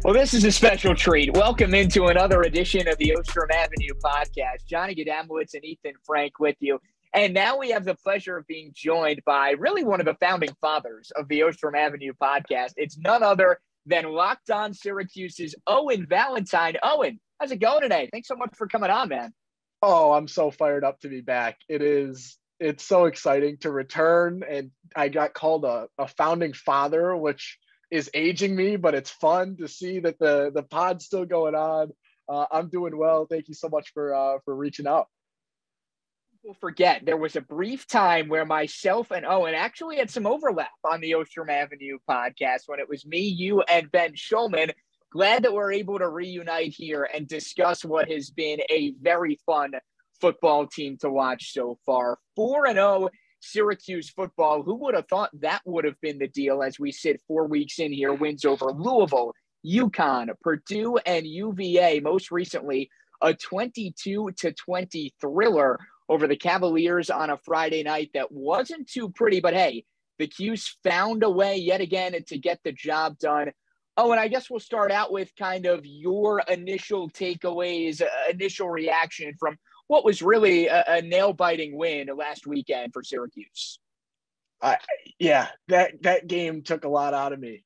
Well, this is a special treat. Welcome into another edition of the Ostrom Avenue podcast. Johnny Gadamowitz and Ethan Frank with you. And now we have the pleasure of being joined by really one of the founding fathers of the Ostrom Avenue podcast. It's none other than Locked On Syracuse's Owen Valentine. Owen, how's it going today? Thanks so much for coming on, man. Oh, I'm so fired up to be back. It's so exciting to return. And I got called a founding father, which is aging me, but it's fun to see that the pod's still going on. I'm doing well. Thank you so much for reaching out. People forget there was a brief time where myself and Owen actually had some overlap on the Ostrom Avenue podcast when it was me, you, and Ben Schulman. Glad that we're able to reunite here and discuss what has been a very fun football team to watch so far. 4-0 Syracuse football. Who would have thought that would have been the deal as we sit 4 weeks in here? Wins over Louisville, UConn, Purdue, and UVA. Most recently, a 22-20 thriller over the Cavaliers on a Friday night that wasn't too pretty, but hey, the Cuse found a way yet again to get the job done. Oh, and I guess we'll start out with kind of your initial takeaways, initial reaction from what was really a nail-biting win last weekend for Syracuse. Yeah, that game took a lot out of me.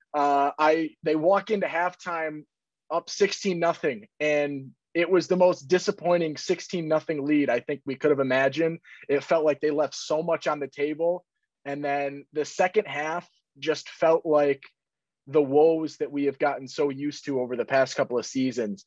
They walk into halftime up 16-0, and it was the most disappointing 16-0 lead I think we could have imagined. It felt like they left so much on the table, and then the second half just felt like the woes that we have gotten so used to over the past couple of seasons.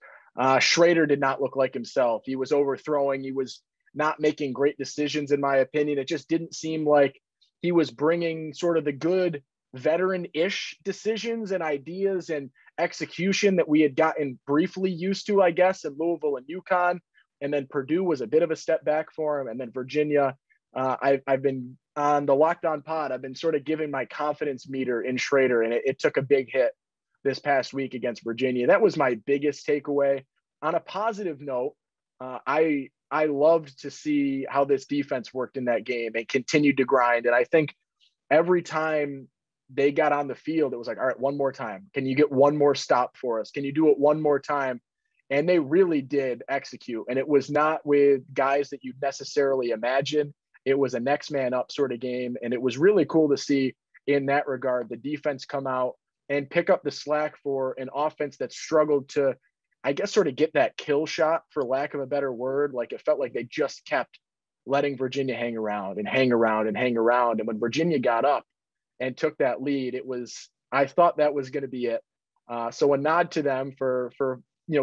Schrader did not look like himself. He was overthrowing. He was not making great decisions, in my opinion. It just didn't seem like he was bringing sort of the good veteran-ish decisions and ideas and execution that we had gotten briefly used to, I guess, in Louisville and UConn. And then Purdue was a bit of a step back for him. And then Virginia, I've been on the Locked On pod. I've been sort of giving my confidence meter in Schrader, and it took a big hit this past week against Virginia. That was my biggest takeaway. On a positive note, I loved to see how this defense worked in that game and continued to grind. And I think every time they got on the field, it was like, all right, one more time. Can you get one more stop for us? Can you do it one more time? And they really did execute. And it was not with guys that you'd necessarily imagine. It was a next man up sort of game. And it was really cool to see in that regard, the defense come out and pick up the slack for an offense that struggled to, I guess, sort of get that kill shot, for lack of a better word. Like, it felt like they just kept letting Virginia hang around and hang around and hang around. And when Virginia got up and took that lead, I thought that was going to be it. So a nod to them for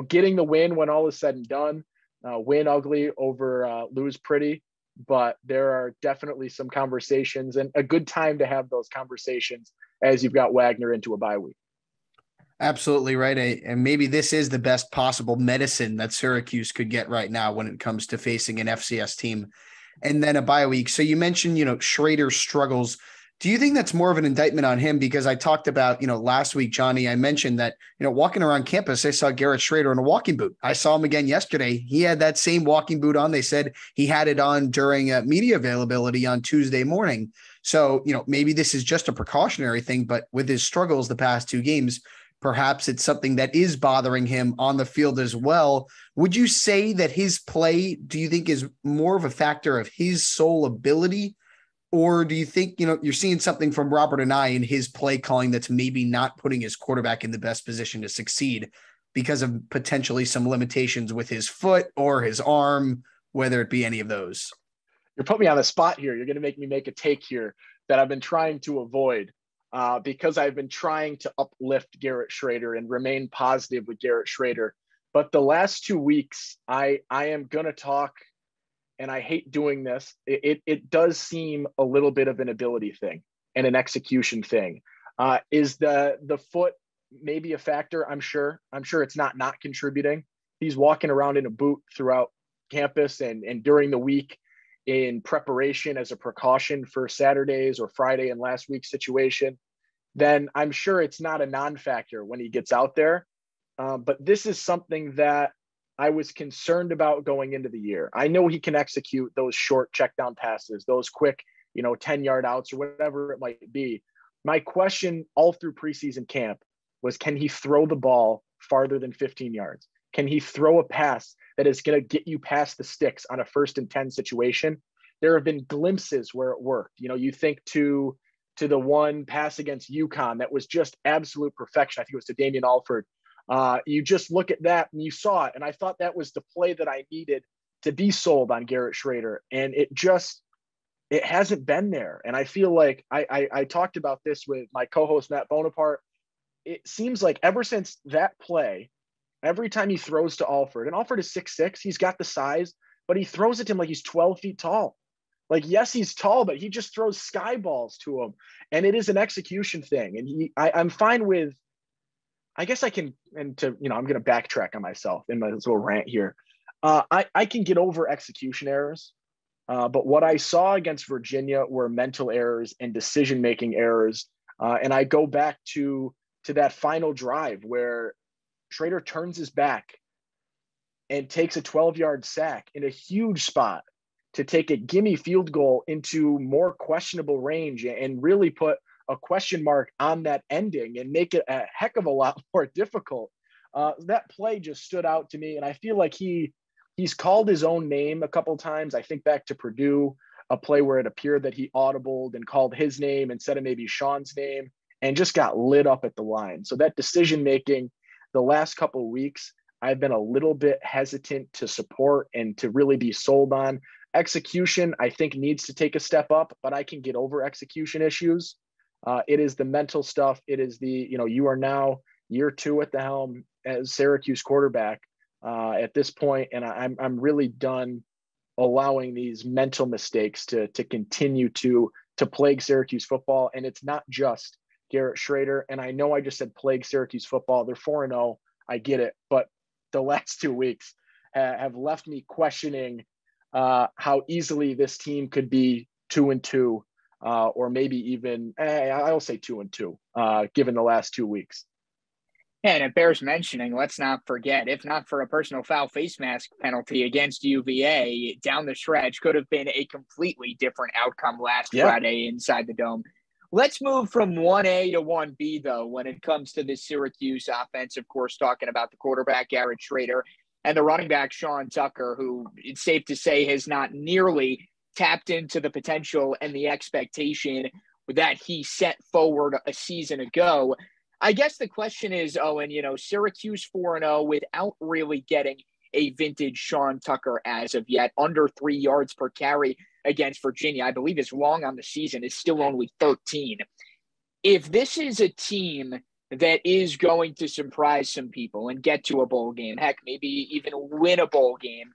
getting the win when all is said and done. Win ugly over lose pretty. But there are definitely some conversations, and a good time to have those conversations as you've got Wagner into a bye week. Absolutely right. And maybe this is the best possible medicine that Syracuse could get right now when it comes to facing an FCS team and then a bye week. So you mentioned, Schrader's struggles. Do you think that's more of an indictment on him? Because I talked about, last week, Johnny, I mentioned that, walking around campus, I saw Garrett Schrader in a walking boot. I saw him again yesterday. He had that same walking boot on. They said he had it on during media availability on Tuesday morning. So, maybe this is just a precautionary thing, but with his struggles the past two games, perhaps it's something that is bothering him on the field as well. Would you say that his play, do you think, is more of a factor of his sole ability? Or do you think, you're seeing something from Robert and I in his play calling that's maybe not putting his quarterback in the best position to succeed because of potentially some limitations with his foot or his arm, whether it be any of those? You're putting me on the spot here. You're going to make me make a take here that I've been trying to avoid because I've been trying to uplift Garrett Schrader and remain positive with Garrett Schrader. But the last 2 weeks, I am going to talk, and I hate doing this. It does seem a little bit of an ability thing and an execution thing. Is the foot maybe a factor? I'm sure it's not contributing. He's walking around in a boot throughout campus and during the week in preparation as a precaution for Saturdays or Friday in last week's situation. Then I'm sure it's not a non-factor when he gets out there. But this is something that I was concerned about going into the year. I know he can execute those short check down passes, those quick, 10-yard outs or whatever it might be. My question all through preseason camp was, can he throw the ball farther than 15 yards? Can he throw a pass that is going to get you past the sticks on a 1st and 10 situation? There have been glimpses where it worked. You know, you think to the one pass against UConn that was just absolute perfection. I think it was to Damian Alford. You just look at that and you saw it. And I thought that was the play that I needed to be sold on Garrett Schrader. And it hasn't been there. And I feel like I talked about this with my co-host, Matt Bonaparte. It seems like ever since that play, every time he throws to Alford, and Alford is 6'6", he's got the size, but he throws it to him like he's 12 feet tall. Like, yes, he's tall, but he just throws sky balls to him. And it is an execution thing. And I'm fine with, I guess I can, and to, you know, I'm going to backtrack on myself in my little rant here. I can get over execution errors. But what I saw against Virginia were mental errors and decision-making errors. And I go back to that final drive where Schrader turns his back and takes a 12-yard sack in a huge spot to take a gimme field goal into more questionable range and really put a question mark on that ending and make it a heck of a lot more difficult. That play just stood out to me. And I feel like he's called his own name a couple of times. I think back to Purdue, a play where it appeared that he audibled and called his name instead of maybe Sean's name and just got lit up at the line. So that decision-making the last couple of weeks, I've been a little bit hesitant to support and to really be sold on. Execution, I think, needs to take a step up, but I can get over execution issues. It is the mental stuff. It is you are now year 2 at the helm as Syracuse quarterback at this point, and I'm really done allowing these mental mistakes to continue to plague Syracuse football. And it's not just Garrett Schrader. And I know I just said plague Syracuse football. They're 4-0. I get it, but the last 2 weeks have left me questioning how easily this team could be 2-2, or maybe even I'll say 2-2, given the last 2 weeks. And it bears mentioning, let's not forget, if not for a personal foul face mask penalty against UVA down the stretch, could have been a completely different outcome last Friday inside the Dome. Let's move from 1A to 1B, though, when it comes to this Syracuse offense. Of course, talking about the quarterback, Garrett Schrader, and the running back, Sean Tucker, who it's safe to say has not nearly tapped into the potential and the expectation that he set forward a season ago. I guess the question is, Owen, Syracuse 4-0 without really getting a vintage Sean Tucker as of yet, under 3 yards per carry against Virginia. I believe his long on the season is still only 13. If this is a team that is going to surprise some people and get to a bowl game, heck, maybe even win a bowl game,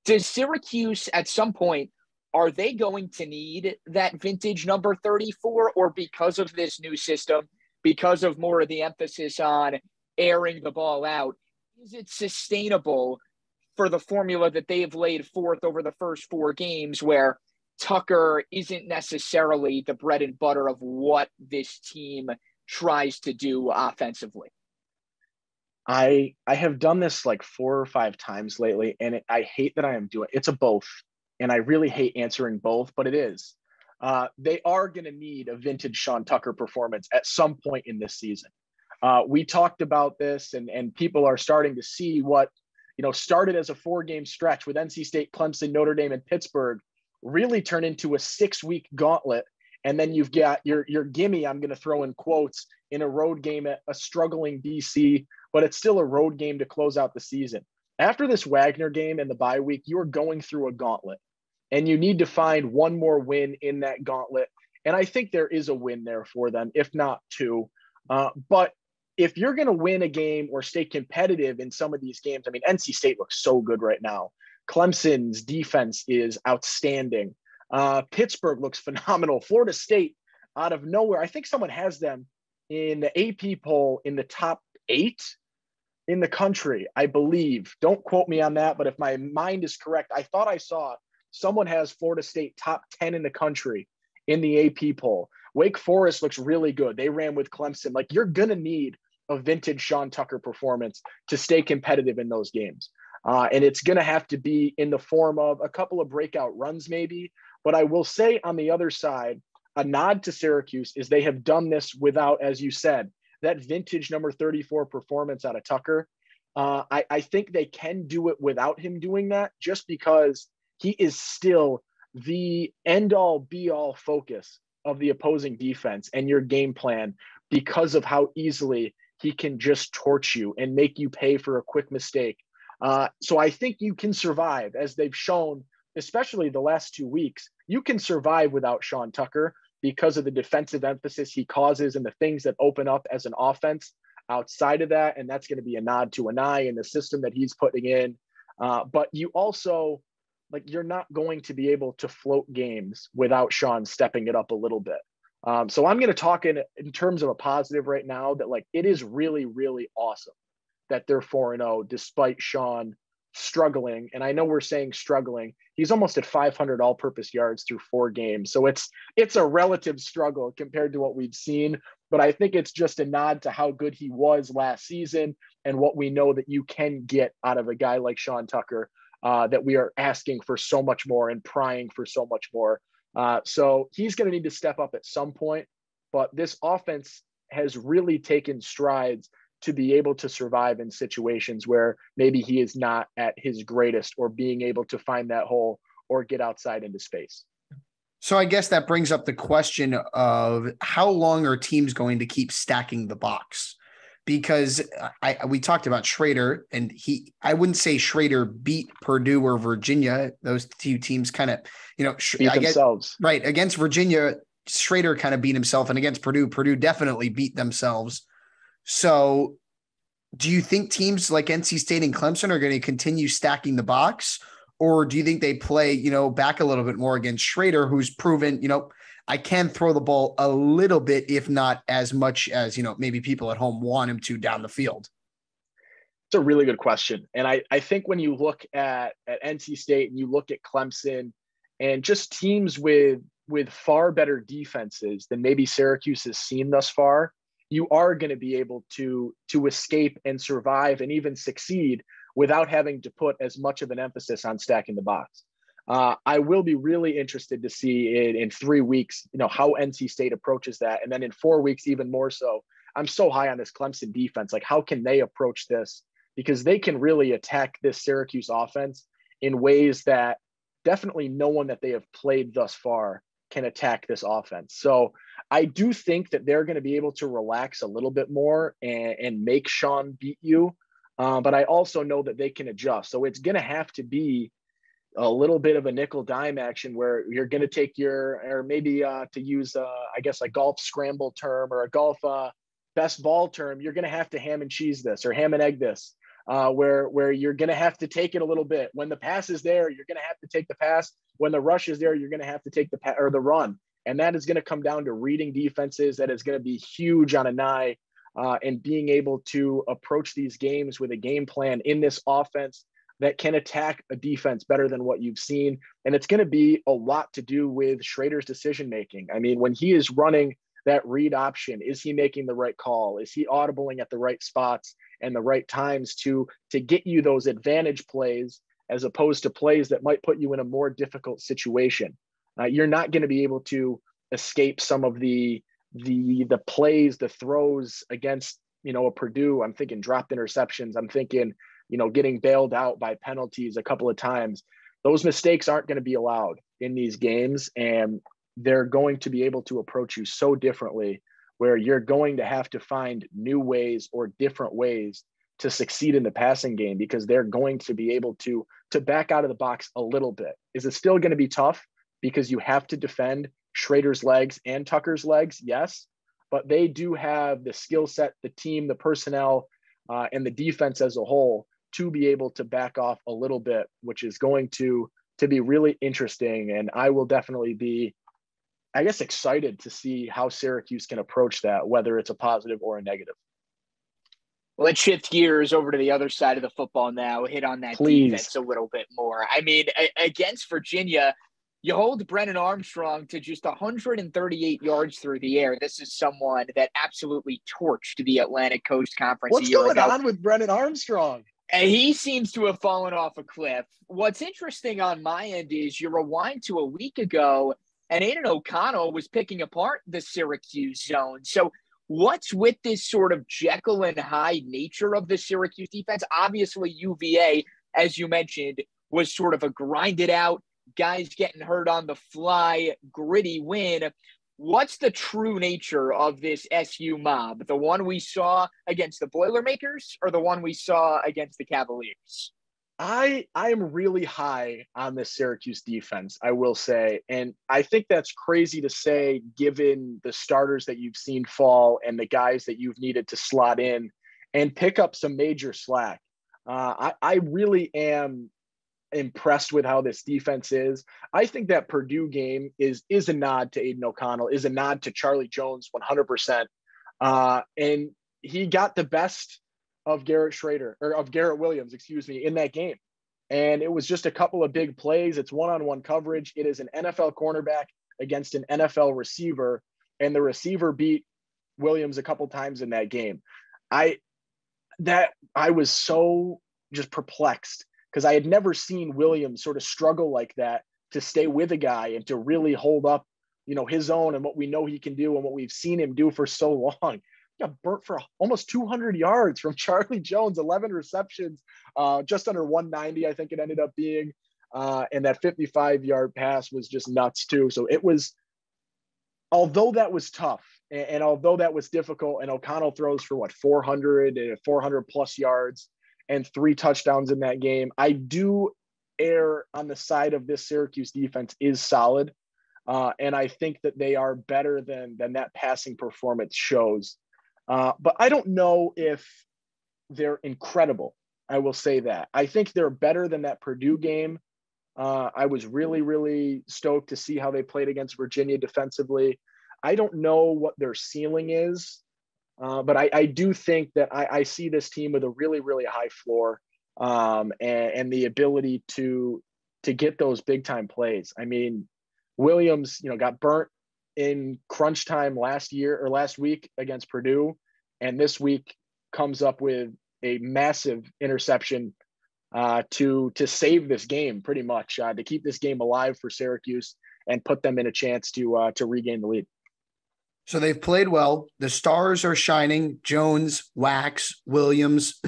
does Syracuse at some point, are they going to need that vintage number 34, or because of this new system, because of more of the emphasis on airing the ball out, is it sustainable for the formula that they have laid forth over the first 4 games where Tucker isn't necessarily the bread and butter of what this team tries to do offensively? I have done this like 4 or 5 times lately, and I hate that I am doing it's a both, and I really hate answering both, but it is. They are going to need a vintage Sean Tucker performance at some point in this season. We talked about this, and people are starting to see what, started as a 4-game stretch with NC State, Clemson, Notre Dame, and Pittsburgh, really turn into a 6-week gauntlet. And then you've got your gimme, I'm going to throw in quotes, in a road game at a struggling BC, but it's still a road game to close out the season. After this Wagner game and the bye week, you are going through a gauntlet. And you need to find one more win in that gauntlet. And I think there is a win there for them, if not 2. But if you're going to win a game or stay competitive in some of these games, I mean, NC State looks so good right now. Clemson's defense is outstanding. Pittsburgh looks phenomenal. Florida State, out of nowhere, I think someone has them in the AP poll in the top 8 in the country, I believe. Don't quote me on that, but if my mind is correct, I thought I saw someone has Florida State top 10 in the country in the AP poll. Wake Forest looks really good. They ran with Clemson. Like, you're going to need a vintage Sean Tucker performance to stay competitive in those games. And it's going to have to be in the form of a couple of breakout runs maybe. But I will say on the other side, a nod to Syracuse is they have done this without, as you said, that vintage number 34 performance out of Tucker. I think they can do it without him doing that, just because he is still the end-all be-all focus of the opposing defense and your game plan, because of how easily he can just torch you and make you pay for a quick mistake. So I think you can survive, as they've shown, especially the last 2 weeks. You can survive without Sean Tucker because of the defensive emphasis he causes and the things that open up as an offense outside of that. And that's going to be a nod to Anai and the system that he's putting in. But you also, like, you're not going to be able to float games without Sean stepping it up a little bit. So I'm going to talk in terms of a positive right now, that like it is really, really awesome that they're 4-0 despite Sean struggling. And I know we're saying struggling. He's almost at 500 all-purpose yards through 4 games. So it's a relative struggle compared to what we've seen. But I think it's just a nod to how good he was last season and what we know that you can get out of a guy like Sean Tucker, that we are asking for so much more and prying for so much more. So he's going to need to step up at some point. But this offense has really taken strides to be able to survive in situations where maybe he is not at his greatest, or being able to find that hole or get outside into space. So I guess that brings up the question of how long are teams going to keep stacking the box? Because we talked about Schrader, and I wouldn't say Schrader beat Purdue or Virginia. Those two teams kind of, beat themselves. Right. Against Virginia, Schrader kind of beat himself, and against Purdue definitely beat themselves. So do you think teams like NC State and Clemson are going to continue stacking the box? Or do you think they play, back a little bit more against Schrader, who's proven, I can throw the ball a little bit, if not as much as, maybe people at home want him to down the field? It's a really good question. And I think when you look at NC State and you look at Clemson and just teams with far better defenses than maybe Syracuse has seen thus far, you are going to be able to escape and survive and even succeed without having to put as much of an emphasis on stacking the box. I will be really interested to see in 3 weeks, how NC State approaches that. And then in 4 weeks, even more so. I'm so high on this Clemson defense. Like, how can they approach this? Because they can really attack this Syracuse offense in ways that definitely no one that they have played thus far can attack this offense. So I do think that they're going to be able to relax a little bit more and make Sean beat you. But I also know that they can adjust. So it's going to have to be a little bit of a nickel dime action where you're going to take or maybe to use, I guess, a golf scramble term or a golf best ball term, you're going to have to ham and cheese this or ham and egg this, where you're going to have to take it a little bit. When the pass is there, you're going to have to take the pass. When the rush is there, you're going to have to take the run. And that is going to come down to reading defenses. That is going to be huge on Anai, and being able to approach these games with a game plan in this offense that can attack a defense better than what you've seen. And it's going to be a lot to do with Schrader's decision-making. I mean, when he is running that read option, is he making the right call? Is he audibling at the right spots and the right times to get you those advantage plays, as opposed to plays that might put you in a more difficult situation? You're not going to be able to escape some of the plays, the throws against, a Purdue. I'm thinking dropped interceptions. I'm thinking, getting bailed out by penalties a couple of times. Those mistakes aren't going to be allowed in these games, and they're going to be able to approach you so differently, where you're going to have to find new ways or different ways to succeed in the passing game, because they're going to be able to back out of the box a little bit. Is it still going to be tough because you have to defend Schrader's legs and Tucker's legs? Yes, but they do have the skill set, the team, the personnel, and the defense as a whole to be able to back off a little bit, which is going to be really interesting. And I will definitely be, I guess, excited to see how Syracuse can approach that, whether it's a positive or a negative. Let's shift gears over to the other side of the football now, hit on that defense a little bit more. I mean, against Virginia, you hold Brennan Armstrong to just 138 yards through the air. This is someone that absolutely torched the Atlantic Coast Conference a year ago. What's going on with Brennan Armstrong? And he seems to have fallen off a cliff. What's interesting on my end is you rewind to a week ago, and Aiden O'Connell was picking apart the Syracuse zone. So What's with this sort of Jekyll and Hyde nature of the Syracuse defense? Obviously, UVA, as you mentioned, was sort of a grinded out, guys getting hurt on the fly, gritty win. What's the true nature of this SU mob? The one we saw against the Boilermakers or the one we saw against the Cavaliers? I am really high on the Syracuse defense, I will say. And I think that's crazy to say, given the starters that you've seen fall and the guys that you've needed to slot in and pick up some major slack. I really am impressed with how this defense is. I think that Purdue game is a nod to Aiden O'Connell, is a nod to Charlie Jones 100%. And he got the best of Garrett Williams, in that game. And it was just a couple of big plays. It's one-on-one coverage. It is an NFL cornerback against an NFL receiver, and the receiver beat Williams a couple times in that game. I was so just perplexed because I had never seen Williams sort of struggle like that to stay with a guy and to really hold up, his own and what we know he can do and what we've seen him do for so long. Got burnt for almost 200 yards from Charlie Jones, 11 receptions, just under 190, I think it ended up being. And that 55-yard pass was just nuts too. So it was, although that was tough and although that was difficult, and O'Connell throws for 400 plus yards and 3 touchdowns in that game, I do err on the side of this Syracuse defense is solid. And I think that they are better than that passing performance shows. But I don't know if they're incredible. I will say that. I think they're better than that Purdue game. I was really, really stoked to see how they played against Virginia defensively. I don't know what their ceiling is, but I do think that I see this team with a really, really high floor and the ability to get those big time plays. I mean, Williams, got burnt in crunch time last week against Purdue, and this week comes up with a massive interception to save this game, pretty much to keep this game alive for Syracuse and put them in a chance to regain the lead. So they've played well. The stars are shining. Jones, Wax, Williams.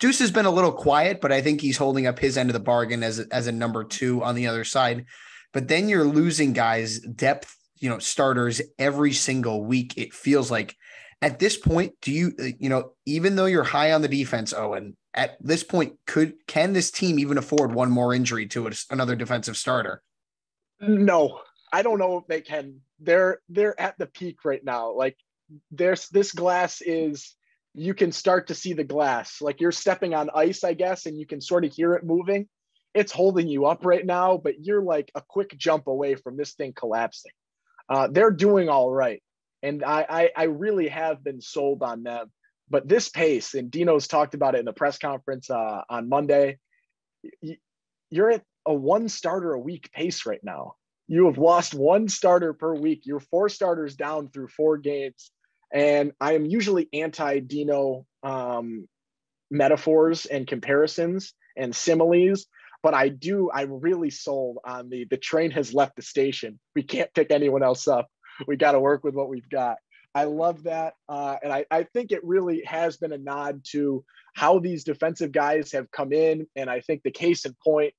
Deuce has been a little quiet, but I think he's holding up his end of the bargain as a number 2 on the other side. But then you're losing guys, depth, starters every single week. It feels like at this point, do you, even though you're high on the defense, Owen, at this point, can this team even afford one more injury to another defensive starter? No, I don't know if they can. They're at the peak right now. Like this glass is, you can start to see the glass. Like you're stepping on ice, I guess, and you can sort of hear it moving. It's holding you up right now, but you're like a quick jump away from this thing collapsing. They're doing all right. And I really have been sold on them. But this pace, and Dino's talked about it in the press conference on Monday, you're at a 1 starter a week pace right now. You have lost 1 starter per week. You're 4 starters down through 4 games. And I am usually anti-Dino metaphors and comparisons and similes. But I'm really sold on the train has left the station. We can't pick anyone else up. We got to work with what we've got. I love that. And I think it really has been a nod to how these defensive guys have come in. And I think the case in point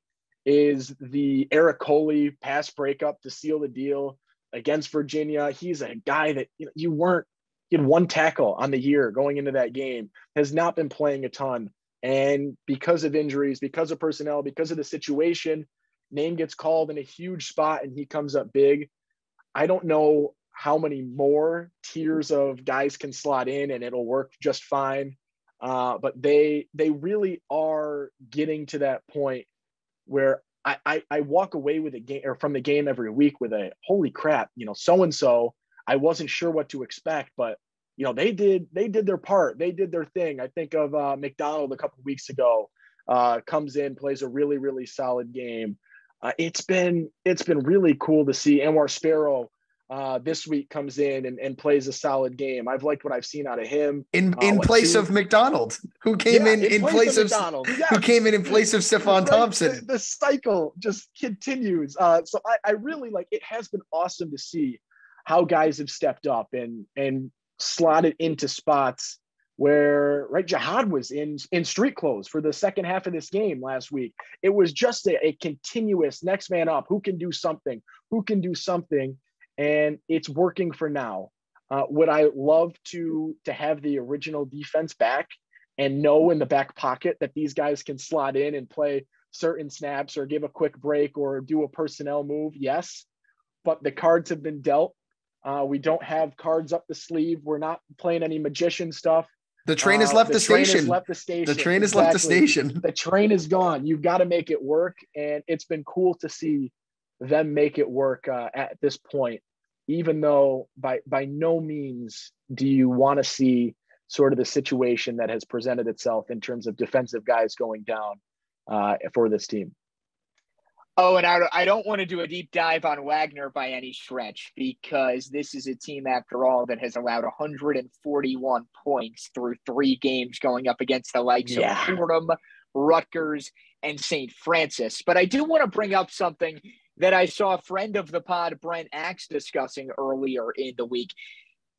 is the Eric Coley pass breakup to seal the deal against Virginia. He's a guy that he had 1 tackle on the year going into that game, has not been playing a ton. And because of injuries, because of personnel, because of the situation, name gets called in a huge spot and he comes up big. I don't know how many more tiers of guys can slot in and it'll work just fine. But they really are getting to that point where I walk away with a game or from the game every week with a holy crap, so-and-so, I wasn't sure what to expect, but they did their part. They did their thing. I think of McDonald a couple of weeks ago, comes in, plays a really, really solid game. It's been really cool to see. Anwar Sparrow this week comes in and plays a solid game. I've liked what I've seen out of him. In place of McDonald, who came in place of McDonald. Yes. Who came in place of Stephon Thompson. The cycle just continues. So I really it has been awesome to see how guys have stepped up and slotted into spots where, right, Jihad was in street clothes for the second half of this game last week. It was just a continuous next man up, who can do something, and it's working for now. Would I love to have the original defense back and know in the back pocket that these guys can slot in and play certain snaps or give a quick break or do a personnel move? Yes, but the cards have been dealt. We don't have cards up the sleeve. We're not playing any magician stuff. The train has left the station. The train has left the station. The train is gone. You've got to make it work. And it's been cool to see them make it work at this point, even though by no means do you want to see sort of the situation that has presented itself in terms of defensive guys going down for this team. Oh, and I don't want to do a deep dive on Wagner by any stretch, because this is a team, after all, that has allowed 141 points through 3 games going up against the likes of Fordham, Rutgers, and St. Francis. But I do want to bring up something that I saw a friend of the pod, Brent Axe, discussing earlier in the week.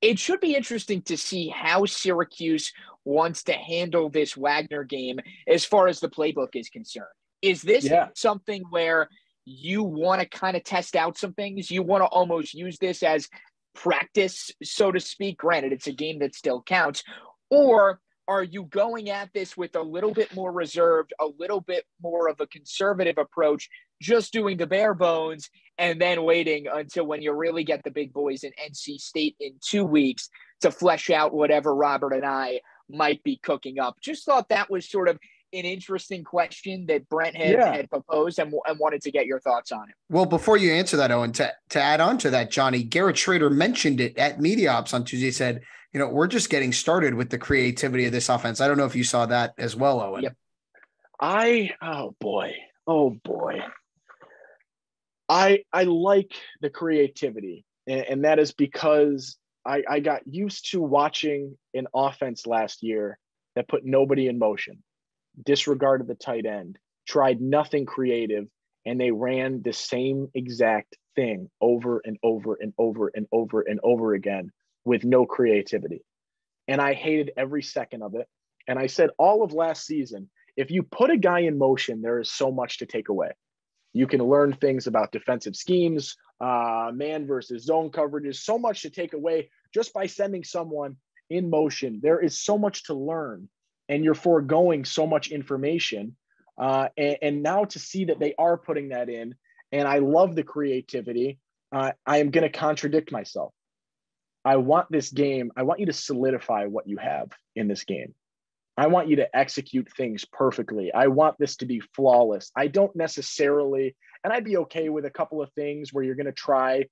It should be interesting to see how Syracuse wants to handle this Wagner game as far as the playbook is concerned. Is this something where you want to kind of test out some things? You want to almost use this as practice, so to speak? Granted, it's a game that still counts. Or are you going at this with a little bit more reserved, a little bit more of a conservative approach, just doing the bare bones and then waiting until when you really get the big boys in NC State in 2 weeks to flesh out whatever Robert and I might be cooking up? Just thought that was sort of an interesting question that Brent had proposed and wanted to get your thoughts on it. Well, before you answer that, Owen, to add on to that, Johnny, Garrett Schrader mentioned it at Media Ops on Tuesday, said, we're just getting started with the creativity of this offense. I don't know if you saw that as well, Owen. Yep. Oh boy. I like the creativity, and that is because I got used to watching an offense last year that put nobody in motion, disregarded the tight end, tried nothing creative, and they ran the same exact thing over and over and over and over and over again with no creativity. And I hated every second of it. And I said all of last season, if you put a guy in motion, there is so much to take away. You can learn things about defensive schemes, man versus zone coverages, so much to take away just by sending someone in motion. There is so much to learn, and you're foregoing so much information. And now to see that they are putting that in, and I love the creativity, I am going to contradict myself. I want this game, I want you to solidify what you have in this game. I want you to execute things perfectly. I want this to be flawless. I don't necessarily, and I'd be okay with a couple of things where you're going to try,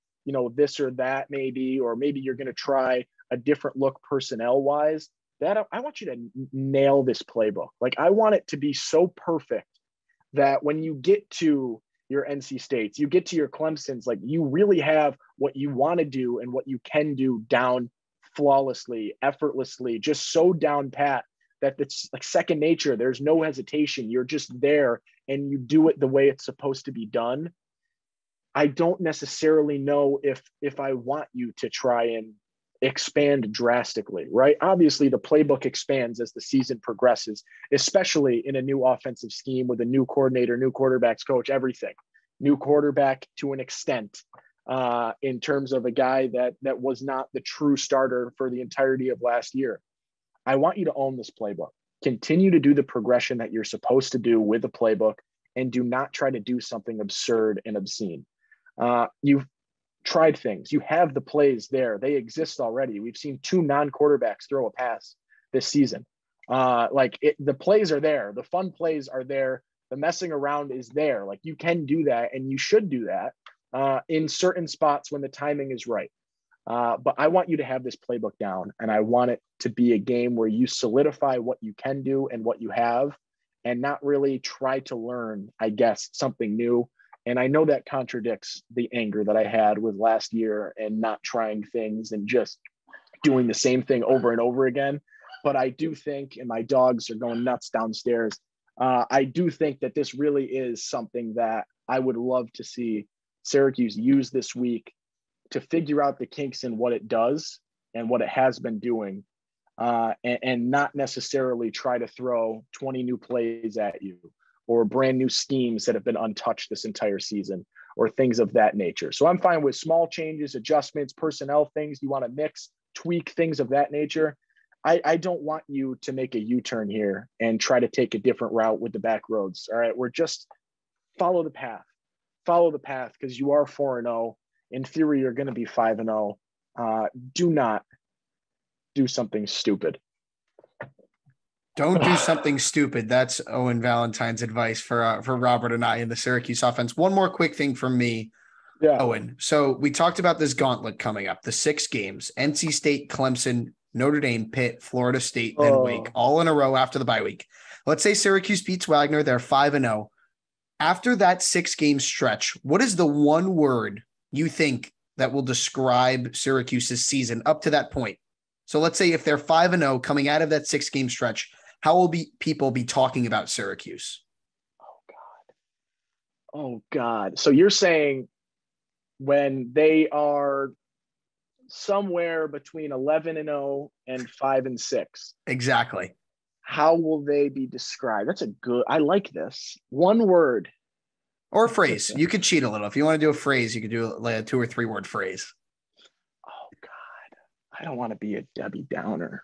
this or that maybe, or maybe you're going to try a different look personnel wise. That I want you to nail this playbook. Like, I want it to be so perfect that when you get to your NC States, you get to your Clemsons, like, you really have what you want to do and what you can do down flawlessly, effortlessly, just so down pat that it's like second nature. There's no hesitation. You're just there and you do it the way it's supposed to be done. I don't necessarily know if I want you to try and expand drastically, right? Obviously, the playbook expands as the season progresses, especially in a new offensive scheme with a new coordinator, new quarterbacks coach, everything. New quarterback to an extent, in terms of a guy that was not the true starter for the entirety of last year. I want you to own this playbook. Continue to do the progression that you're supposed to do with the playbook, and do not try to do something absurd and obscene. You've tried things. You have the plays there. They exist already. We've seen 2 non-quarterbacks throw a pass this season. The plays are there. The fun plays are there. The messing around is there. Like, you can do that, and you should do that in certain spots when the timing is right. But I want you to have this playbook down, and I want it to be a game where you solidify what you can do and what you have, and not really try to learn, I guess, something new. And I know that contradicts the anger that I had with last year and not trying things and just doing the same thing over and over again. But I do think, and my dogs are going nuts downstairs, I do think that this really is something that I would love to see Syracuse use this week to figure out the kinks in what it does, and what it has been doing, and not necessarily try to throw 20 new plays at you or brand new schemes that have been untouched this entire season or things of that nature. So I'm fine with small changes, adjustments, personnel things you want to mix, tweak, things of that nature. I don't want you to make a U-turn here and try to take a different route with the back roads. All right, we're just follow the path because you are 4-0. In theory, you're going to be 5-0. Do not do something stupid. Don't do something stupid. That's Owen Valentine's advice for Robert and I in the Syracuse offense. One more quick thing from me, Owen. So we talked about this gauntlet coming up, the 6 games: NC State, Clemson, Notre Dame, Pitt, Florida State, then Wake, all in a row after the bye week. Let's say Syracuse beats Wagner. They're 5-0. After that 6-game stretch, what is the one word you think that will describe Syracuse's season up to that point? So let's say if they're 5-0 coming out of that 6-game stretch, how will people be talking about Syracuse? Oh God. So you're saying when they are somewhere between 11-0 and 5-6. Exactly. How will they be described? I like this. One word. Or a phrase. You could cheat a little. If you want to do a phrase, you could do like a 2 or 3 word phrase. Oh God. I don't want to be a Debbie Downer.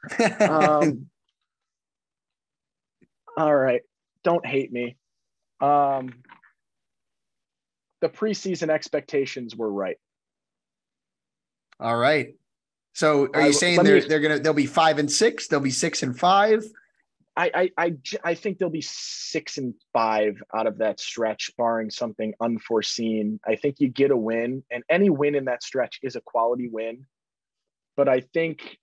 All right. Don't hate me. The preseason expectations were right. All right. So are you saying they'll be 5-6? They'll be 6-5? I think they'll be 6-5 out of that stretch, barring something unforeseen. I think you get a win, and any win in that stretch is a quality win. But I think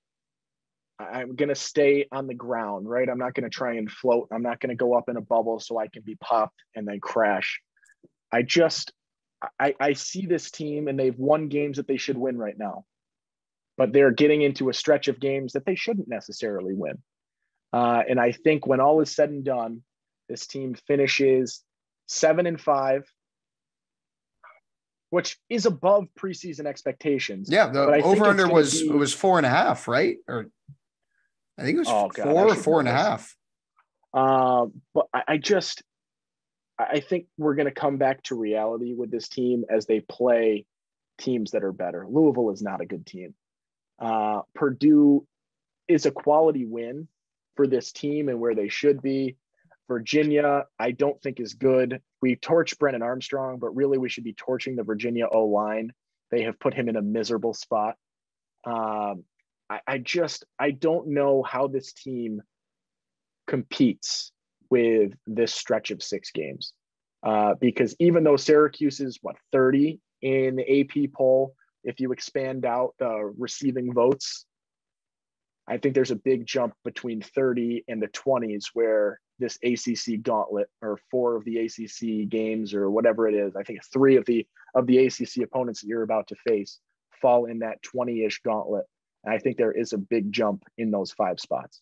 I'm going to stay on the ground, right? I'm not going to try and float. I'm not going to go up in a bubble so I can be popped and then crash. I see this team, and they've won games that they should win right now, but they're getting into a stretch of games that they shouldn't necessarily win. And I think when all is said and done, this team finishes 7-5, which is above preseason expectations. Yeah, the over-under was 4.5, right? Or I think it was 4 or 4.5. But I think we're going to come back to reality with this team as they play teams that are better. Louisville is not a good team. Purdue is a quality win for this team and where they should be. Virginia, I don't think is good. We torch Brennan Armstrong, but really we should be torching the Virginia O-line. They have put him in a miserable spot. I don't know how this team competes with this stretch of 6 games. Because even though Syracuse is 30 in the AP poll, if you expand out the receiving votes, I think there's a big jump between 30 and the 20s where this ACC gauntlet, or 4 of the ACC games or whatever it is, I think 3 of the ACC opponents that you're about to face fall in that 20-ish gauntlet. And I think there is a big jump in those 5 spots.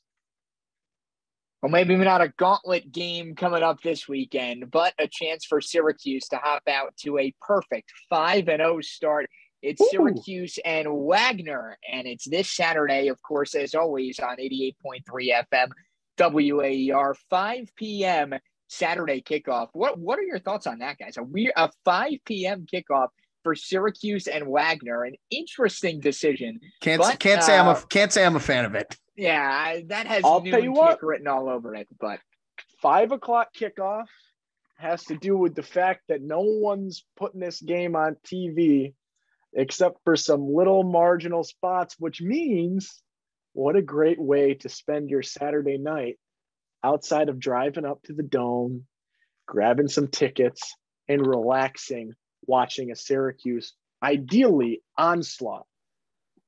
Well, maybe not a gauntlet game coming up this weekend, but a chance for Syracuse to hop out to a perfect 5-0 start. It's Syracuse and Wagner, and it's this Saturday, of course, as always, on 88.3 FM, WAER, 5 p.m. Saturday kickoff. What are your thoughts on that, guys? A 5 p.m. kickoff for Syracuse and Wagner, an interesting decision. Can't say I'm a fan of it. Yeah, that has noon kick written all over it. But 5 o'clock kickoff has to do with the fact that no one's putting this game on TV except for some little marginal spots, which means what a great way to spend your Saturday night outside of driving up to the Dome, grabbing some tickets, and relaxing, watching a Syracuse, ideally, onslaught.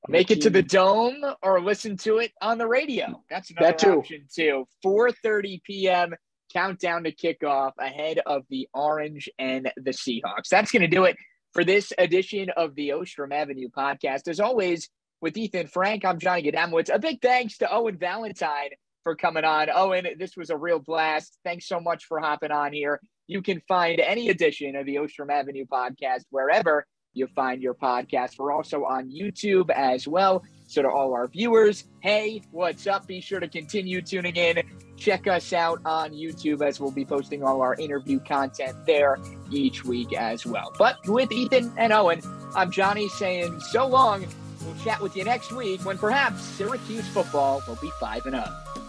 Make it to the Dome or listen to it on the radio. That's another option too. 4:30 p.m. countdown to kickoff ahead of the Orange and the Seahawks. That's going to do it for this edition of the Ostrom Avenue podcast. As always, with Ethan Frank, I'm Johnny Gadamowitz. A big thanks to Owen Valentine for coming on. Owen, this was a real blast. Thanks so much for hopping on here. You can find any edition of the Ostrom Avenue podcast wherever you find your podcast. We're also on YouTube as well. So to all our viewers, hey, what's up? Be sure to continue tuning in. Check us out on YouTube as we'll be posting all our interview content there each week as well. But with Ethan and Owen, I'm Johnny saying so long. We'll chat with you next week when perhaps Syracuse football will be 5-0.